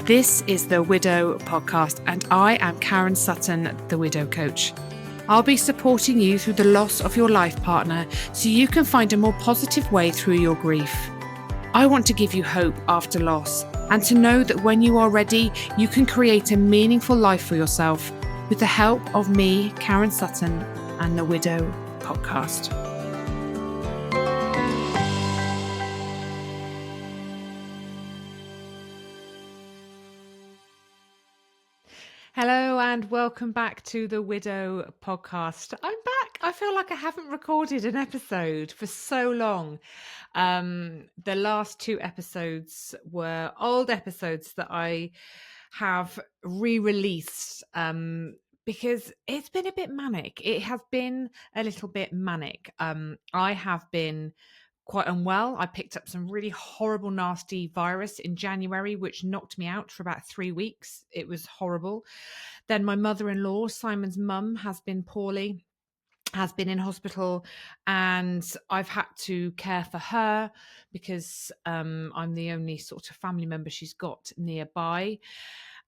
This is the Widow Podcast, and I am Karen Sutton, the Widow Coach. I'll be supporting you through the loss of your life partner so you can find a more positive way through your grief. I want to give you hope after loss and to know that when you are ready, you can create a meaningful life for yourself with the help of me, Karen Sutton, and the Widow Podcast. Hello and welcome back to the Widow Podcast. I'm back. I feel like I haven't recorded an episode for so long. The last two episodes were old episodes that I have re-released because it's been a bit manic. It has been a little bit manic. I have been quite unwell. I picked up some really horrible, nasty virus in January, which knocked me out for about 3 weeks. It was horrible. Then my mother-in-law, Simon's mum, has been poorly, has been in hospital, and I've had to care for her because I'm the only sort of family member she's got nearby.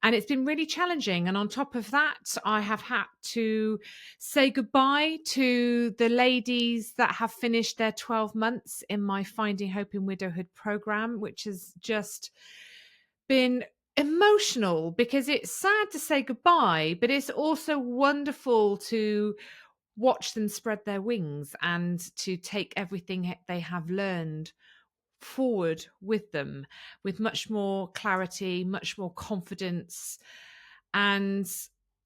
And it's been really challenging. And on top of that, I have had to say goodbye to the ladies that have finished their 12 months in my Finding Hope in Widowhood program, which has just been emotional because it's sad to say goodbye, but it's also wonderful to watch them spread their wings and to take everything they have learned forward with them with much more clarity, much more confidence, and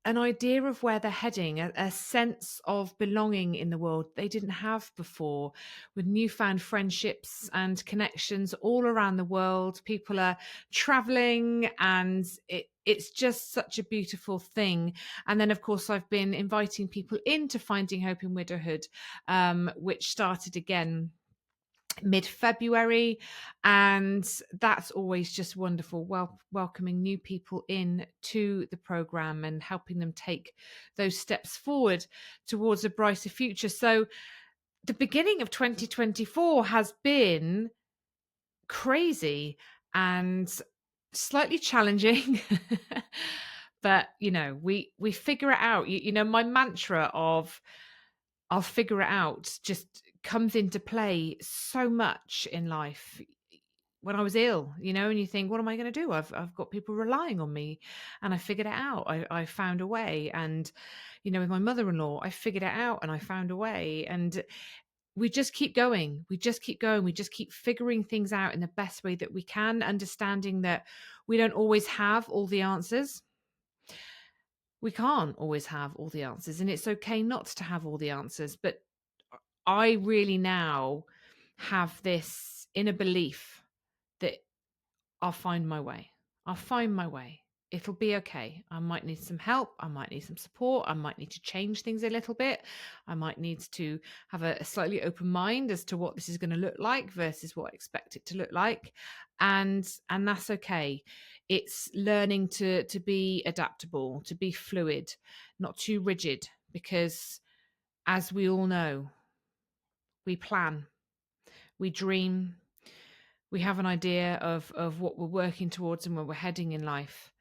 an idea of where they're heading, a sense of belonging in the world they didn't have before, with newfound friendships and connections all around the world. People are traveling and it's just such a beautiful thing. And then, of course, I've been inviting people into Finding Hope in Widowhood, which started again mid-February, and that's always just wonderful, welcoming new people in to the program and helping them take those steps forward towards a brighter future. So the beginning of 2024 has been crazy and slightly challenging but we figure it out. My mantra of I'll figure it out just comes into play so much in life. When I was ill, and you think, what am I going to do? I've got people relying on me, and I figured it out. I found a way. And, with my mother-in-law, I figured it out and I found a way. And we just keep going. We just keep going. We just keep figuring things out in the best way that we can, understanding that we don't always have all the answers. We can't always have all the answers, and it's okay not to have all the answers. But I really now have this inner belief that I'll find my way. I'll find my way. It'll be okay. I might need some help. I might need some support. I might need to change things a little bit. I might need to have a slightly open mind as to what this is going to look like versus what I expect it to look like. And that's okay. It's learning to be adaptable, to be fluid, not too rigid, because as we all know, we plan, we dream, we have an idea of what we're working towards and where we're heading in life.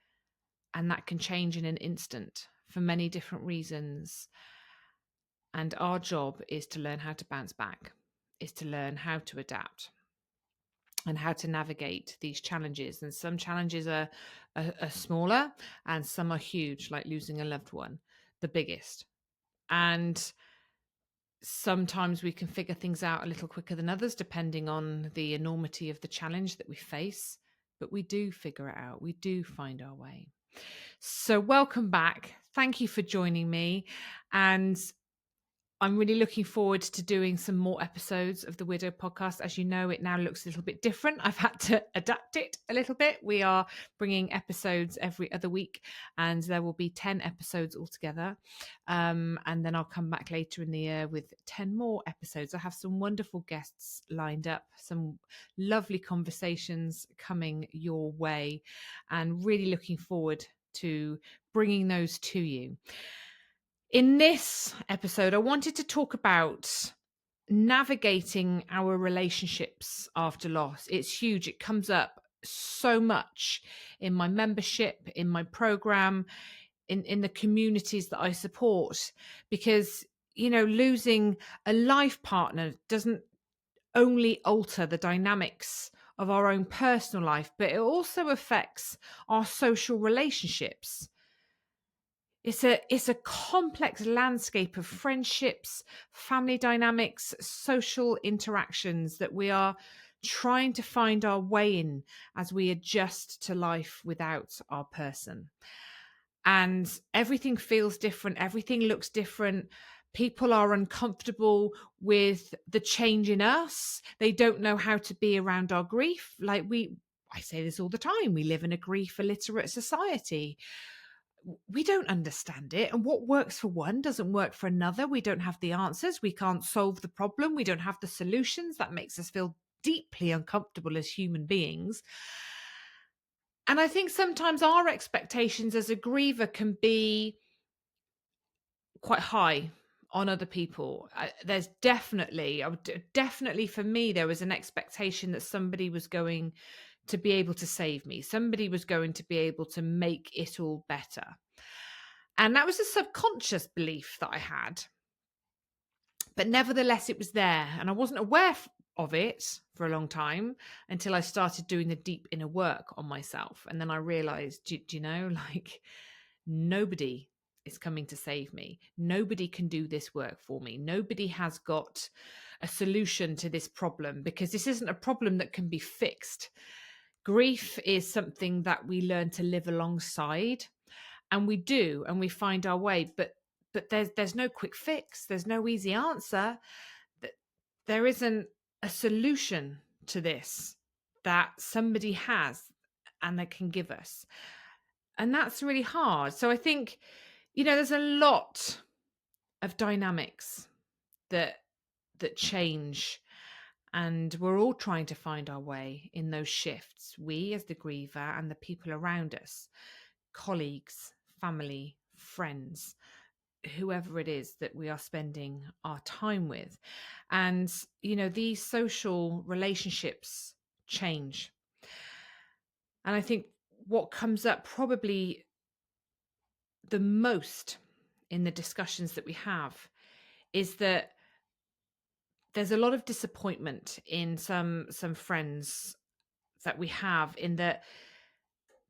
And that can change in an instant for many different reasons. And our job is to learn how to bounce back, is to learn how to adapt and how to navigate these challenges. And some challenges are smaller and some are huge, like losing a loved one, the biggest. And sometimes we can figure things out a little quicker than others, depending on the enormity of the challenge that we face. But we do figure it out. We do find our way. So welcome back. Thank you for joining me. And I'm really looking forward to doing some more episodes of the Widow Podcast. As you know, it now looks a little bit different. I've had to adapt it a little bit. We are bringing episodes every other week, and there will be 10 episodes altogether. And then I'll come back later in the year with 10 more episodes. I have some wonderful guests lined up, some lovely conversations coming your way, and really looking forward to bringing those to you. In this episode, I wanted to talk about navigating our relationships after loss. It's huge. It comes up so much in my membership, in my program, in the communities that I support, because, you know, losing a life partner doesn't only alter the dynamics of our own personal life, but it also affects our social relationships. It's a complex landscape of friendships, family dynamics, social interactions that we are trying to find our way in as we adjust to life without our person. And everything feels different, everything looks different. People are uncomfortable with the change in us. They don't know how to be around our grief. I say this all the time, we live in a grief illiterate society. We don't understand it, and what works for one doesn't work for another. We don't have the answers, we can't solve the problem, we don't have the solutions. That makes us feel deeply uncomfortable as human beings. And I think sometimes our expectations as a griever can be quite high on other people. There's definitely for me, there was an expectation that somebody was going to be able to save me, somebody was going to be able to make it all better. And that was a subconscious belief that I had. But nevertheless, it was there. And I wasn't aware of it for a long time until I started doing the deep inner work on myself. And then I realized, do you know, like, nobody is coming to save me. Nobody can do this work for me. Nobody has got a solution to this problem, because this isn't a problem that can be fixed. Grief is something that we learn to live alongside. And we do, and we find our way, but there's no quick fix, there's no easy answer. There isn't a solution to this that somebody has and that can give us, and that's really hard. So I think, you know, there's a lot of dynamics that change, and we're all trying to find our way in those shifts, we as the griever and the people around us, colleagues, family, friends, whoever it is that we are spending our time with. And, you know, these social relationships change. And I think what comes up probably the most in the discussions that we have is that there's a lot of disappointment in some friends that we have, in that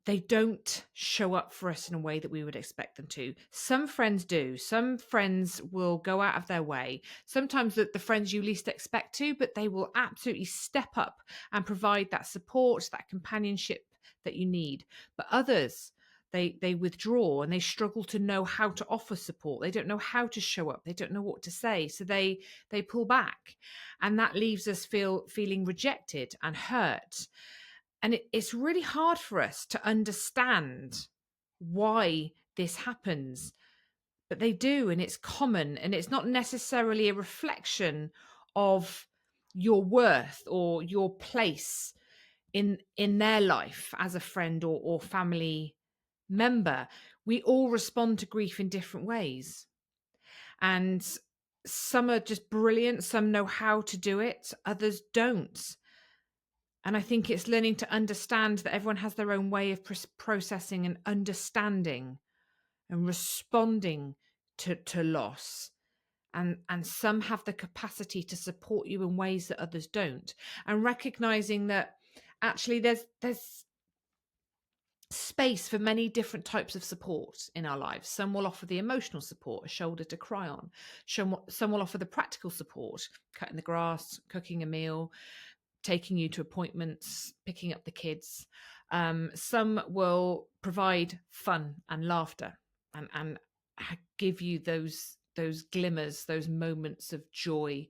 they don't show up for us in a way that we would expect them to. Some friends do. Some friends will go out of their way. Sometimes the friends you least expect to, but they will absolutely step up and provide that support, that companionship that you need. But others, they withdraw and they struggle to know how to offer support. They don't know how to show up. They don't know what to say. So they pull back. And that leaves us feeling rejected and hurt. And it's really hard for us to understand why this happens, but they do, and it's common, and it's not necessarily a reflection of your worth or your place in their life as a friend or family member. We all respond to grief in different ways, and some are just brilliant, some know how to do it, others don't. And I think it's learning to understand that everyone has their own way of processing and understanding and responding to loss. And some have the capacity to support you in ways that others don't. And recognizing that actually there's space for many different types of support in our lives. Some will offer the emotional support, a shoulder to cry on. Some will offer the practical support, cutting the grass, cooking a meal, taking you to appointments, picking up the kids. Some will provide fun and laughter and give you those glimmers, those moments of joy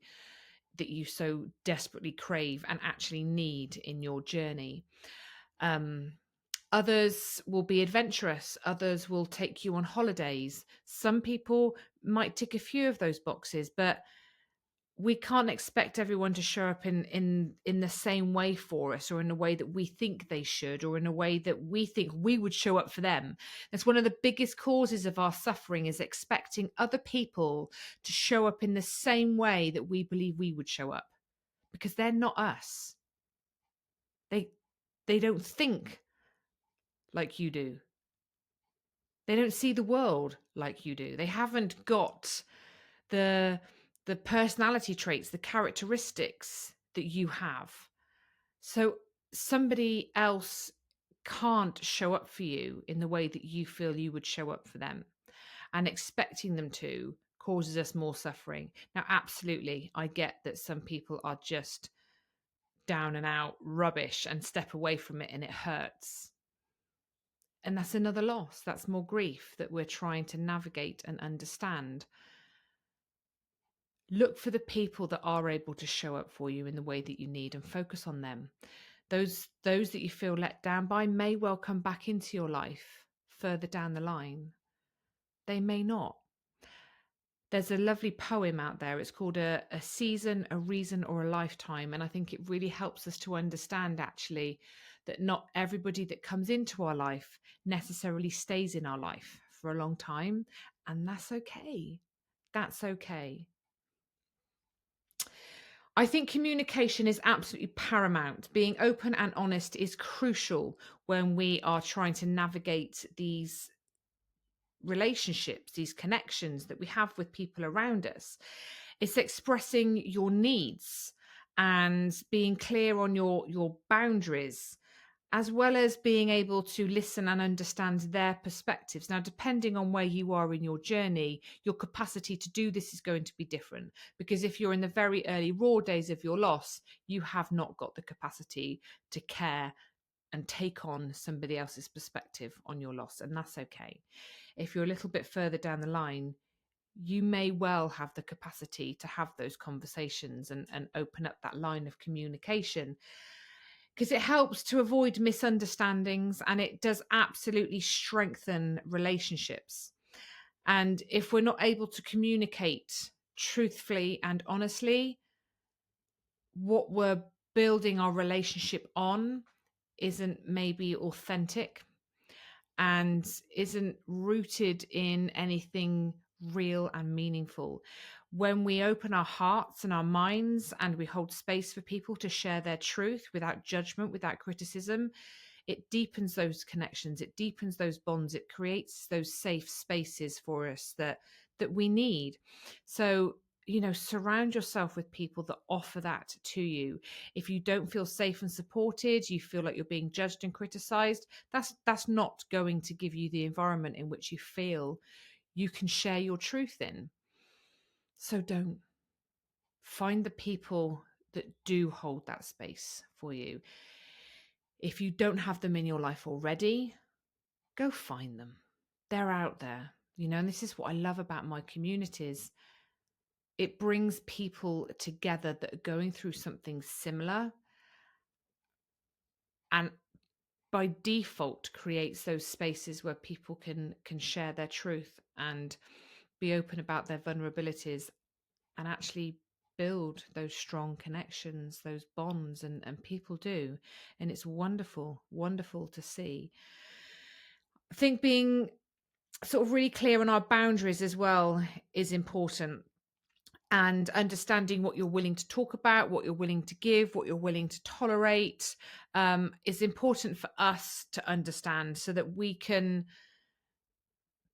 that you so desperately crave and actually need in your journey. Others will be adventurous. Others will take you on holidays. Some people might tick a few of those boxes, but we can't expect everyone to show up in the same way for us, or in a way that we think they should, or in a way that we think we would show up for them. That's one of the biggest causes of our suffering, is expecting other people to show up in the same way that we believe we would show up, because they're not us. They don't think like you do. They don't see the world like you do. They haven't got the personality traits, the characteristics that you have. So somebody else can't show up for you in the way that you feel you would show up for them. And expecting them to causes us more suffering. Now, absolutely, I get that some people are just down and out rubbish and step away from it and it hurts. And that's another loss. That's more grief that we're trying to navigate and understand. Look for the people that are able to show up for you in the way that you need, and focus on them. Those that you feel let down by may well come back into your life further down the line. They may not. There's a lovely poem out there. It's called a Season, a Reason, or a Lifetime. And I think it really helps us to understand, actually, that not everybody that comes into our life necessarily stays in our life for a long time. And that's okay. That's okay. I think communication is absolutely paramount. Being open and honest is crucial when we are trying to navigate these relationships, these connections that we have with people around us. It's expressing your needs and being clear on your boundaries, as well as being able to listen and understand their perspectives. Now, depending on where you are in your journey, your capacity to do this is going to be different, because if you're in the very early raw days of your loss, you have not got the capacity to care and take on somebody else's perspective on your loss, and that's okay. If you're a little bit further down the line, you may well have the capacity to have those conversations and open up that line of communication, because it helps to avoid misunderstandings, and it does absolutely strengthen relationships. And if we're not able to communicate truthfully and honestly, what we're building our relationship on isn't maybe authentic and isn't rooted in anything real and meaningful. When we open our hearts and our minds and we hold space for people to share their truth without judgment, without criticism, it deepens those connections, it deepens those bonds, it creates those safe spaces for us that we need. So, surround yourself with people that offer that to you. If you don't feel safe and supported, you feel like you're being judged and criticized, that's not going to give you the environment in which you feel you can share your truth in. So don't. Find the people that do hold that space for you. If you don't have them in your life already, go find them. They're out there, and this is what I love about my communities. It brings people together that are going through something similar, and by default creates those spaces where people can share their truth and be open about their vulnerabilities, and actually build those strong connections, those bonds, and people do. And it's wonderful, wonderful to see. I think being sort of really clear on our boundaries as well is important, and understanding what you're willing to talk about, what you're willing to give, what you're willing to tolerate, is important for us to understand, so that we can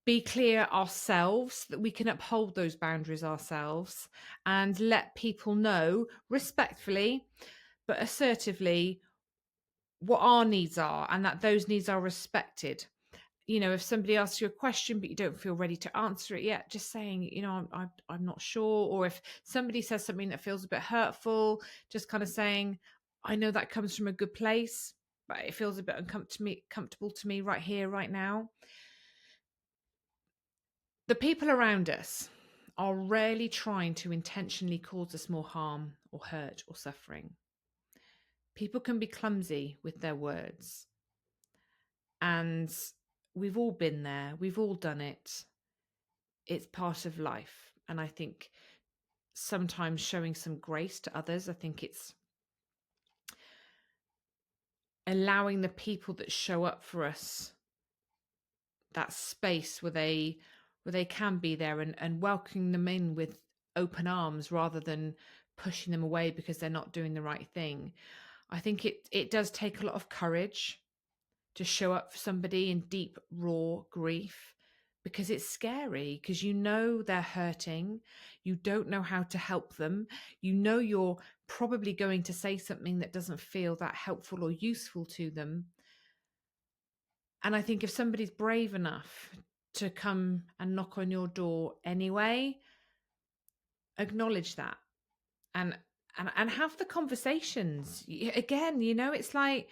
be clear ourselves, that we can uphold those boundaries ourselves, and let people know respectfully but assertively what our needs are, and that those needs are respected. If somebody asks you a question but you don't feel ready to answer it yet, just saying, I'm not sure. Or if somebody says something that feels a bit hurtful, just kind of saying, I know that comes from a good place, but it feels a bit uncomfortable to me right here, right now. The people around us are rarely trying to intentionally cause us more harm or hurt or suffering. People can be clumsy with their words, and we've all been there. We've all done it. It's part of life. And I think sometimes showing some grace to others. I think it's allowing the people that show up for us that space where they can be there, and welcoming them in with open arms rather than pushing them away because they're not doing the right thing. I think it does take a lot of courage to show up for somebody in deep, raw grief, because it's scary, because you know they're hurting. You don't know how to help them. You know you're probably going to say something that doesn't feel that helpful or useful to them. And I think if somebody's brave enough to come and knock on your door anyway, acknowledge that, and and have the conversations. Again, it's like,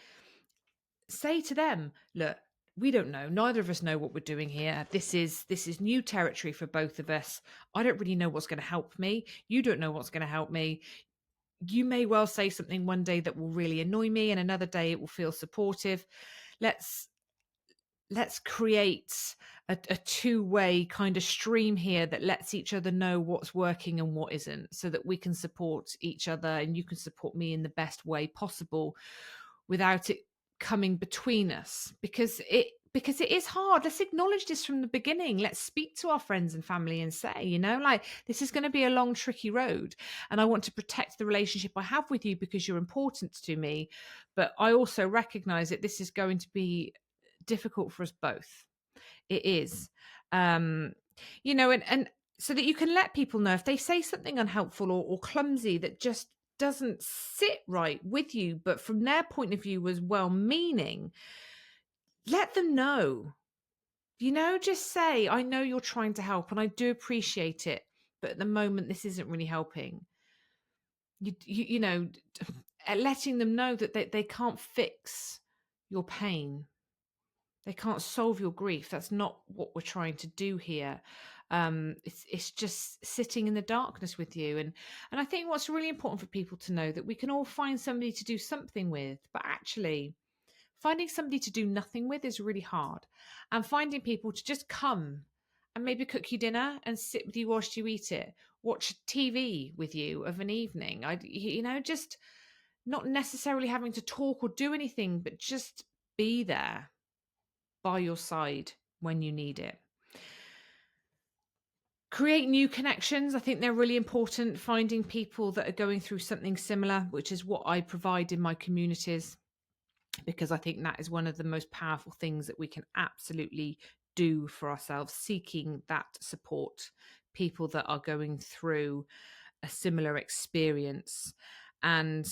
say to them, look, we don't know, neither of us know what we're doing here. This is new territory for both of us. I don't really know what's going to help me. You don't know what's going to help me. You may well say something one day that will really annoy me, and another day it will feel supportive. Let's create a two-way kind of stream here that lets each other know what's working and what isn't, so that we can support each other and you can support me in the best way possible without it coming between us, because it is hard. Let's acknowledge this from the beginning. Let's speak to our friends and family and say, like, this is going to be a long, tricky road, and I want to protect the relationship I have with you because you're important to me, but I also recognize that this is going to be difficult for us both. It is. And so that you can let people know if they say something unhelpful or clumsy that just doesn't sit right with you, but from their point of view was well meaning, let them know. Just say, I know you're trying to help and I do appreciate it, but at the moment this isn't really helping. Letting them know that they can't fix your pain. They can't solve your grief. That's not what we're trying to do here. It's just sitting in the darkness with you. And I think what's really important for people to know, that we can all find somebody to do something with, but actually finding somebody to do nothing with is really hard. And finding people to just come and maybe cook you dinner and sit with you whilst you eat it, watch TV with you of an evening. Just not necessarily having to talk or do anything, but just be there by your side when you need it. Create new connections. I think they're really important. Finding people that are going through something similar, which is what I provide in my communities, because I think that is one of the most powerful things that we can absolutely do for ourselves, seeking that support, people that are going through a similar experience, and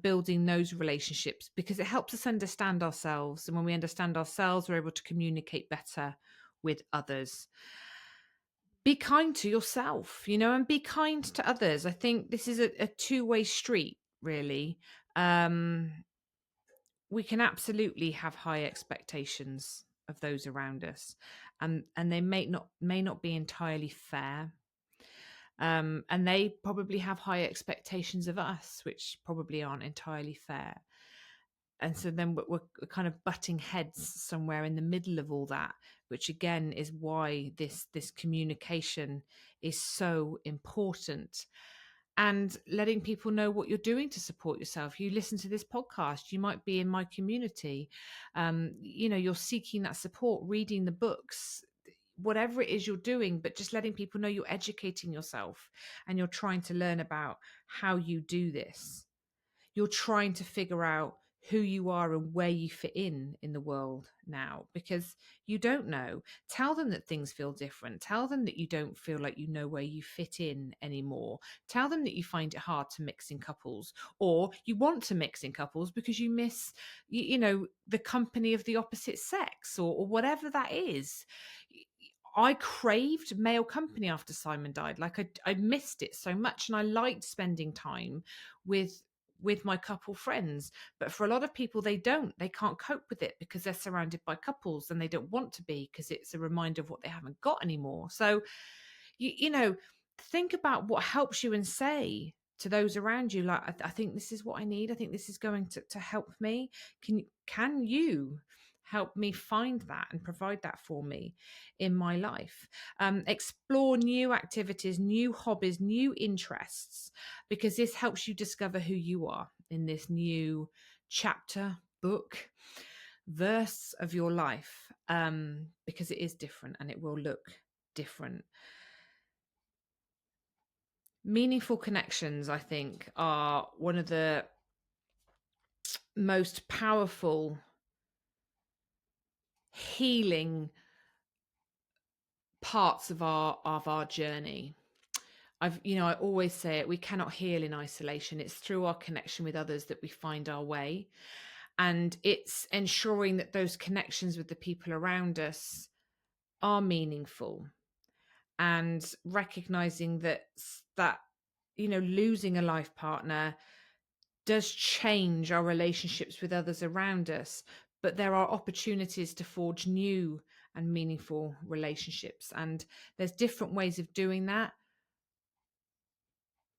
building those relationships, because it helps us understand ourselves, and when we understand ourselves, we're able to communicate better with others. Be kind to yourself, and be kind to others. I think this is a two-way street, really. We can absolutely have high expectations of those around us, and they may not be entirely fair. And they probably have high expectations of us, which probably aren't entirely fair. And so then we're kind of butting heads somewhere in the middle of all that, which again is why this communication is so important. And letting people know what you're doing to support yourself. You listen to this podcast, you might be in my community. You're seeking that support, reading the books, whatever it is you're doing, but just letting people know you're educating yourself and you're trying to learn about how you do this. You're trying to figure out who you are and where you fit in the world now, because you don't know. Tell them that things feel different. Tell them that you don't feel like you know where you fit in anymore. Tell them that you find it hard to mix in couples, or you want to mix in couples because you miss, the company of the opposite sex, or whatever that is. I craved male company after Simon died. Like I missed it so much, and I liked spending time with my couple friends. But for a lot of people, they can't cope with it because they're surrounded by couples, and they don't want to be, because it's a reminder of what they haven't got anymore. So think about what helps you and say to those around you, like, I think this is what I need. I think this is going to help me. Can you help me find that and provide that for me in my life. Explore new activities, new hobbies, new interests, because this helps you discover who you are in this new chapter, book, verse of your life, because it is different and it will look different. Meaningful connections, I think, are one of the most powerful healing parts of our journey. I always say it, we cannot heal in isolation. It's through our connection with others that we find our way. And it's ensuring that those connections with the people around us are meaningful, and recognizing that losing a life partner does change our relationships with others around us, but there are opportunities to forge new and meaningful relationships, and there's different ways of doing that,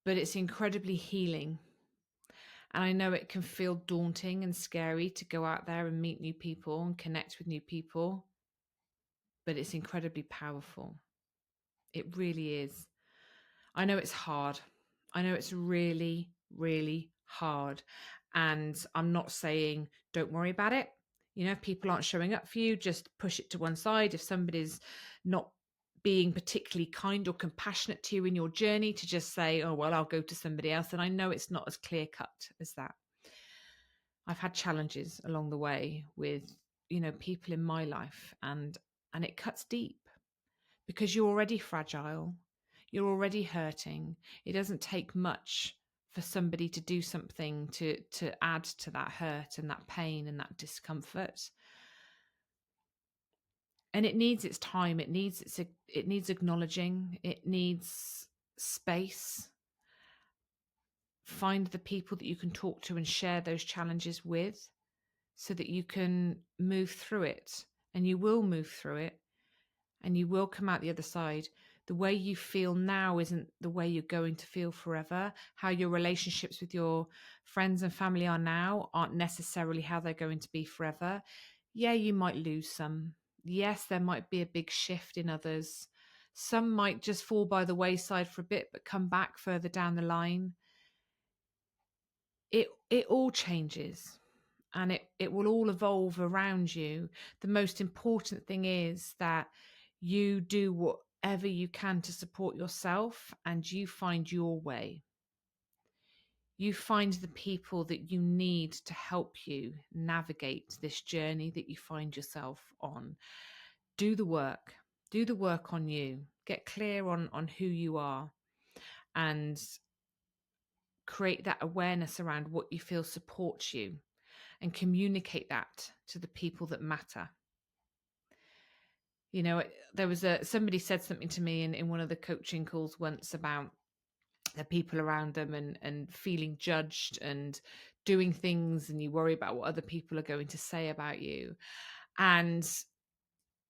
but it's incredibly healing. And I know it can feel daunting and scary to go out there and meet new people and connect with new people, but it's incredibly powerful. It really is. I know it's hard. I know it's really, really hard. And I'm not saying don't worry about it. If people aren't showing up for you, just push it to one side. If somebody's not being particularly kind or compassionate to you in your journey, to just say, oh, well, I'll go to somebody else. And I know it's not as clear cut as that. I've had challenges along the way with, people in my life, and it cuts deep, because you're already fragile. You're already hurting. It doesn't take much for somebody to do something to add to that hurt and that pain and that discomfort. And it needs its time. It needs acknowledging. It needs space. Find the people that you can talk to and share those challenges with, so that you can move through it. And you will move through it, and you will come out the other side. The way you feel now isn't the way you're going to feel forever. How your relationships with your friends and family are now aren't necessarily how they're going to be forever. Yeah, you might lose some. Yes, there might be a big shift in others. Some might just fall by the wayside for a bit, but come back further down the line. It all changes, and it will all evolve around you. The most important thing is that you do whatever you can to support yourself, and you find your way. You find the people that you need to help you navigate this journey that you find yourself on. Do the work. Do the work on you. Get clear on who you are, and create that awareness around what you feel supports you, and communicate that to the people that matter. There was somebody said something to me in one of the coaching calls once about the people around them, and feeling judged and doing things, and you worry about what other people are going to say about you. And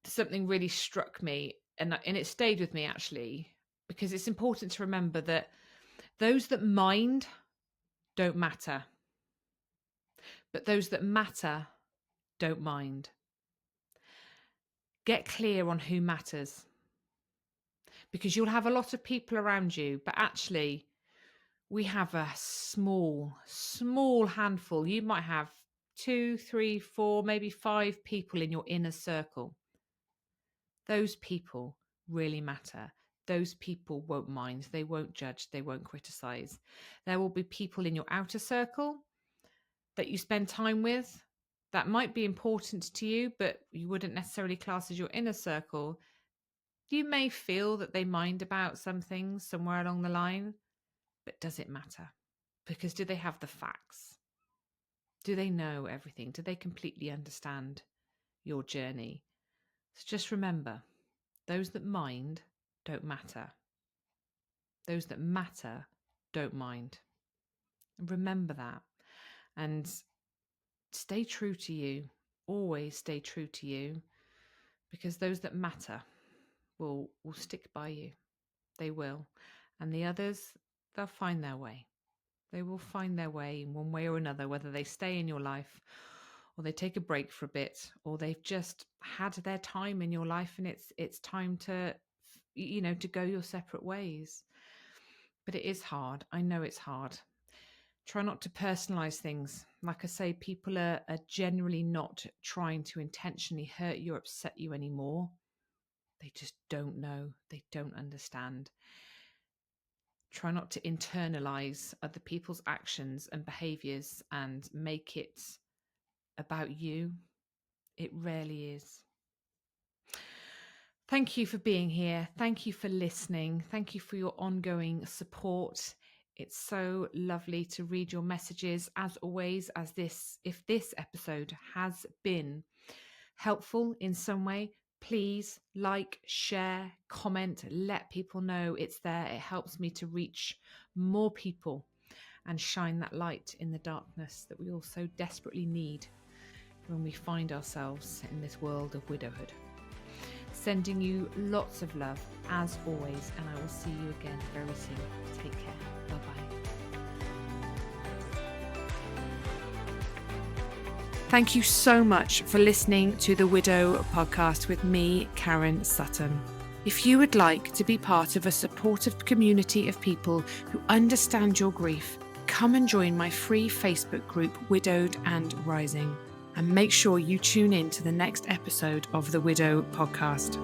something really struck me, and it stayed with me, actually, because it's important to remember that those that mind don't matter, but those that matter don't mind. Get clear on who matters, because you'll have a lot of people around you, but actually we have a small handful. You might have 2, 3, 4, maybe 5 people in your inner circle. Those people really matter. Those people won't mind. They won't judge. They won't criticize. There will be people in your outer circle that you spend time with that might be important to you, but you wouldn't necessarily class as your inner circle. You may feel that they mind about some things somewhere along the line, but does it matter? Because do they have the facts? Do they know everything? Do they completely understand your journey? So just remember, those that mind don't matter. Those that matter don't mind. Remember that, and stay true to you. Always stay true to you, because those that matter will stick by you. They will. And the others, they'll find their way. They will find their way in one way or another, whether they stay in your life or they take a break for a bit, or they've just had their time in your life and it's time to, to go your separate ways. But it is hard. I know it's hard. Try not to personalize things. Like I say, people are generally not trying to intentionally hurt you or upset you anymore. They just don't know. They don't understand. Try not to internalize other people's actions and behaviors and make it about you. It rarely is. Thank you for being here. Thank you for listening. Thank you for your ongoing support. It's so lovely to read your messages. As always, if this episode has been helpful in some way, please like, share, comment, let people know it's there. It helps me to reach more people and shine that light in the darkness that we all so desperately need when we find ourselves in this world of widowhood. Sending you lots of love as always, and I will see you again very soon. Take care. Bye-bye. Thank you so much for listening to the Widow podcast with me, Karen Sutton. If you would like to be part of a supportive community of people who understand your grief, come and join my free Facebook group, Widowed and Rising. And make sure you tune in to the next episode of the Widow podcast.